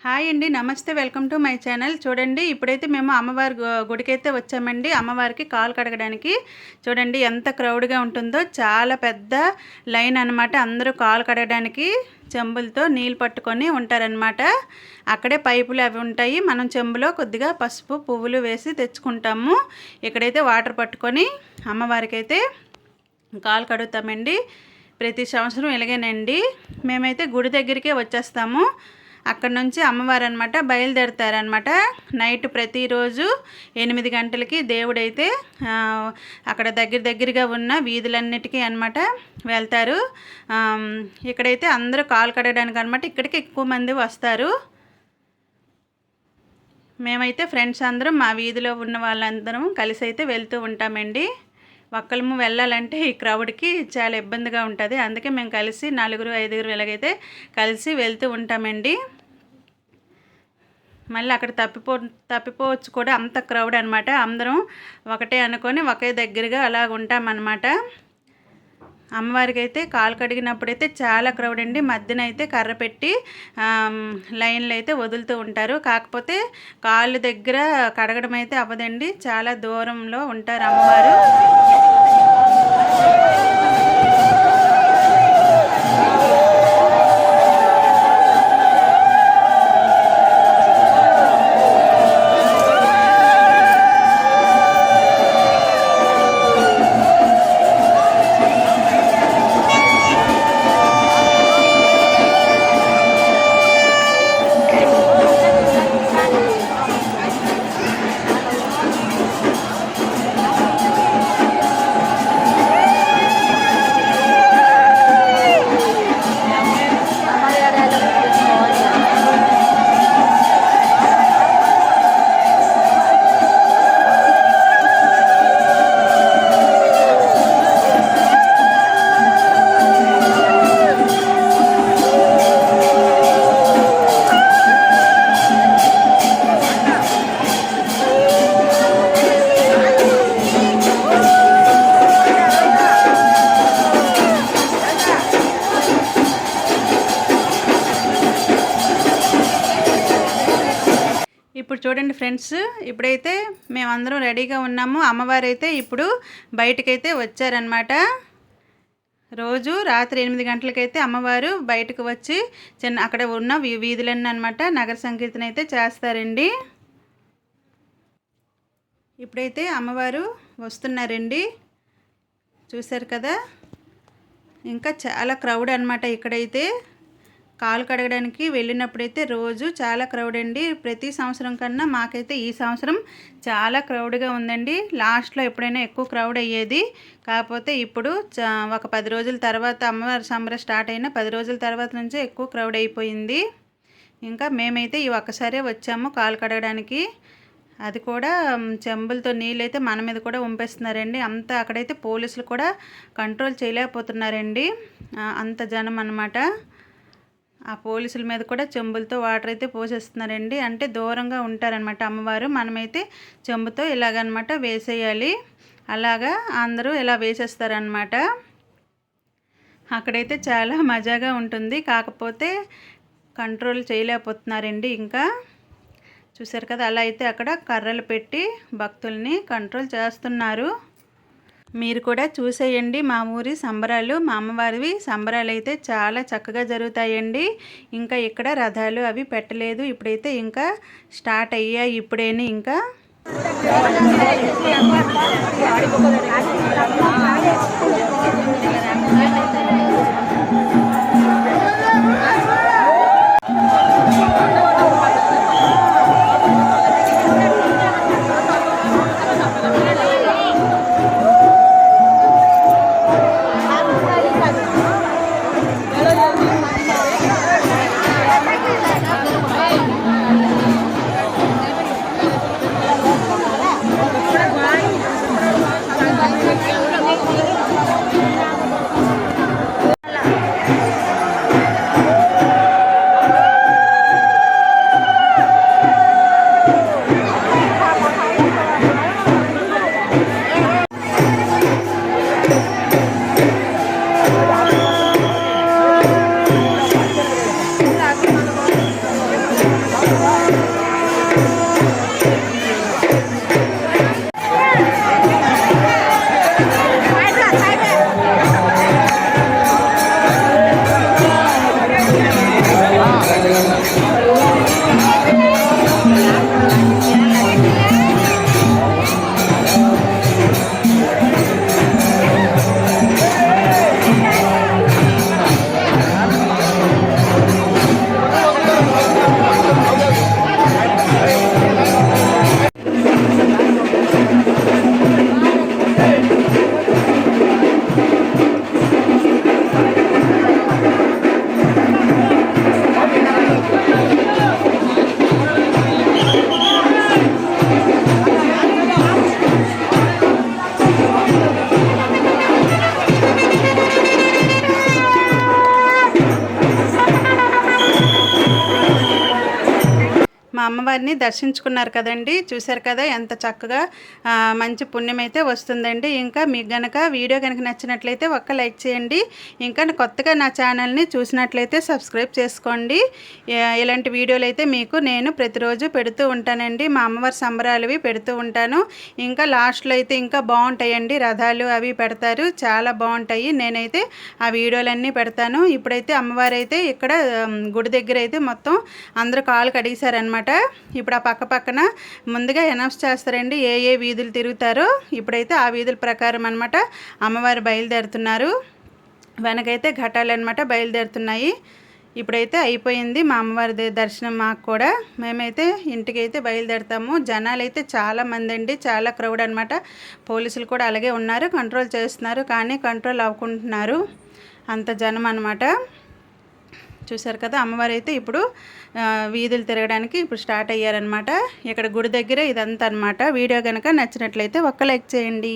Hi అండి, నమస్తే. Welcome to my channel. చూడండి, ఇప్పుడైతే మేము అమ్మవారి గుడికైతే వచ్చామండి. అమ్మవారికి కాలు కడగడానికి. చూడండి ఎంత క్రౌడ్గా ఉంటుందో, చాలా పెద్ద లైన్ అనమాట. అందరూ కాలు కడగడానికి చెంబులతో నీళ్ళు పట్టుకొని ఉంటారనమాట. అక్కడే పైపులు అవి ఉంటాయి. మనం చెంబులో కొద్దిగా పసుపు పువ్వులు వేసి తెచ్చుకుంటాము. ఇక్కడైతే వాటర్ పట్టుకొని అమ్మవారికి అయితే కాలు కడుగుతామండి. ప్రతి సంవత్సరం ఇలాగేనండి. మేమైతే గుడి దగ్గరికే వచ్చేస్తాము. అక్కడ నుంచి అమ్మవారు అనమాట బయలుదేరుతారనమాట. నైట్ ప్రతిరోజు 8 గంటలకి దేవుడైతే అక్కడ దగ్గరగా ఉన్న వీధులన్నిటికీ అనమాట వెళ్తారు. ఇక్కడైతే అందరూ కాలు కడగడానికి అనమాట ఇక్కడికి ఎక్కువ మంది వస్తారు. మేమైతే ఫ్రెండ్స్ అందరం మా వీధిలో ఉన్న వాళ్ళందరం కలిసి అయితే వెళ్తూ ఉంటామండి. ఒక్కళ్ళము వెళ్ళాలంటే ఈ క్రౌడ్కి చాలా ఇబ్బందిగా ఉంటుంది. అందుకే మేము కలిసి 4-5 ఇలాగైతే కలిసి వెళ్తూ ఉంటామండి. మళ్ళీ అక్కడ తప్పిపోవచ్చు కూడా, అంత క్రౌడ్ అనమాట. అందరం ఒకటే అనుకొని ఒకే దగ్గరగా అలాగ ఉంటామన్నమాట. అమ్మవారికి అయితే కాలు కడిగినప్పుడైతే చాలా క్రౌడ్ అండి. మధ్యన అయితే కర్ర పెట్టి లైన్లు అయితే వదులుతూ ఉంటారు. కాకపోతే కాళ్ళు దగ్గర కడగడం అయితే అవ్వదండి, చాలా దూరంలో ఉంటారు అమ్మవారు. ఇప్పుడు చూడండి ఫ్రెండ్స్, ఇప్పుడైతే మేమందరం రెడీగా ఉన్నాము. అమ్మవారు అయితే ఇప్పుడు బయటకైతే వచ్చారనమాట. రోజు రాత్రి 8 గంటలకైతే అమ్మవారు బయటకు వచ్చి అక్కడ ఉన్న వీధులన్నీ అనమాట నగర సంకీర్తన అయితే చేస్తారండి. ఇప్పుడైతే అమ్మవారు వస్తున్నారండి, చూశారు కదా. ఇంకా చాలా క్రౌడ్ అనమాట. ఇక్కడైతే కాలు కడగడానికి వెళ్ళినప్పుడైతే రోజు చాలా క్రౌడ్ అండి. ప్రతి సంవత్సరం కన్నా మాకైతే ఈ సంవత్సరం చాలా క్రౌడ్గా ఉందండి. లాస్ట్లో ఎప్పుడైనా ఎక్కువ క్రౌడ్ అయ్యేది, కాకపోతే ఇప్పుడు ఒక 10 రోజుల తర్వాత అమ్మవారి సంబరం స్టార్ట్ అయిన 10 రోజుల తర్వాత నుంచే ఎక్కువ క్రౌడ్ అయిపోయింది. ఇంకా మేమైతే ఈ ఒక్కసారే వచ్చాము కాలు కడగడానికి. అది కూడా చెంబులతో నీళ్ళు అయితే మన మీద కూడా ఉంపేస్తున్నారండి. అంతా అక్కడైతే పోలీసులు కూడా కంట్రోల్ చేయలేకపోతున్నారండి, అంత జనం అన్నమాట. ఆ పోలీసుల మీద కూడా చెంబులతో వాటర్ అయితే పోసేస్తున్నారండి. అంటే దూరంగా ఉంటారనమాట అమ్మవారు. మనమైతే చెంబుతో ఇలాగనమాట వేసేయాలి. అలాగా అందరూ ఇలా వేసేస్తారనమాట. అక్కడైతే చాలా మజాగా ఉంటుంది, కాకపోతే కంట్రోల్ చేయలేకపోతున్నారండి. ఇంకా చూసారు కదా, అలా అయితే అక్కడ కర్రలు పెట్టి భక్తుల్ని కంట్రోల్ చేస్తున్నారు. మీరు కూడా చూసేయండి మా ఊరి సంబరాలు. మా అమ్మవారివి సంబరాలు అయితే చాలా చక్కగా జరుగుతాయండి. ఇంకా ఇక్కడ రథాలు అవి పెట్టలేదు, ఇప్పుడైతే ఇంకా స్టార్ట్ అయ్యాయి ఇప్పుడేని. ఇంకా మా అమ్మవారిని దర్శించుకున్నారు కదండి, చూశారు కదా ఎంత చక్కగా మంచి పుణ్యం అయితే వస్తుందండి. ఇంకా మీకు గనక వీడియో కనుక నచ్చినట్లయితే ఒక్క లైక్ చేయండి. ఇంకా కొత్తగా నా ఛానల్ని చూసినట్లయితే సబ్స్క్రైబ్ చేసుకోండి. ఇలాంటి వీడియోలు అయితే మీకు నేను ప్రతిరోజు పెడుతూ ఉంటానండి. మా అమ్మవారి సంబరాలు పెడుతూ ఉంటాను. ఇంకా లాస్ట్లో అయితే ఇంకా బాగుంటాయండి, రథాలు అవి పెడతారు, చాలా బాగుంటాయి. నేనైతే ఆ వీడియోలన్నీ పెడతాను. ఇప్పుడైతే అమ్మవారు అయితే ఇక్కడ గుడి దగ్గర అయితే మొత్తం అందరూ కాలు కడిగేశారనమాట. ఇప్పుడు ఆ పక్కన ముందుగా అనౌన్స్ చేస్తారండి ఏ ఏ వీధులు తిరుగుతారో. ఇప్పుడైతే ఆ వీధుల ప్రకారం అనమాట అమ్మవారు బయలుదేరుతున్నారు. వెనకైతే ఘటాలు అనమాట బయలుదేరుతున్నాయి. ఇప్పుడైతే అయిపోయింది మా అమ్మవారి దర్శనం. మాకు కూడా మేమైతే ఇంటికైతే బయలుదేరుతాము. జనాలు అయితే చాలా మంది అండి, చాలా క్రౌడ్ అనమాట. పోలీసులు కూడా అలాగే ఉన్నారు, కంట్రోల్ చేస్తున్నారు, కానీ కంట్రోల్ అవ్వకుంటున్నారు, అంత జనం అనమాట. చూశారు కదా, అమ్మవారు అయితే ఇప్పుడు వీధులు తిరగడానికి ఇప్పుడు స్టార్ట్ అయ్యారనమాట. ఇక్కడ గుడి దగ్గర ఇదంతా అనమాట. వీడియో కనుక నచ్చినట్లయితే ఒక్క లైక్ చేయండి.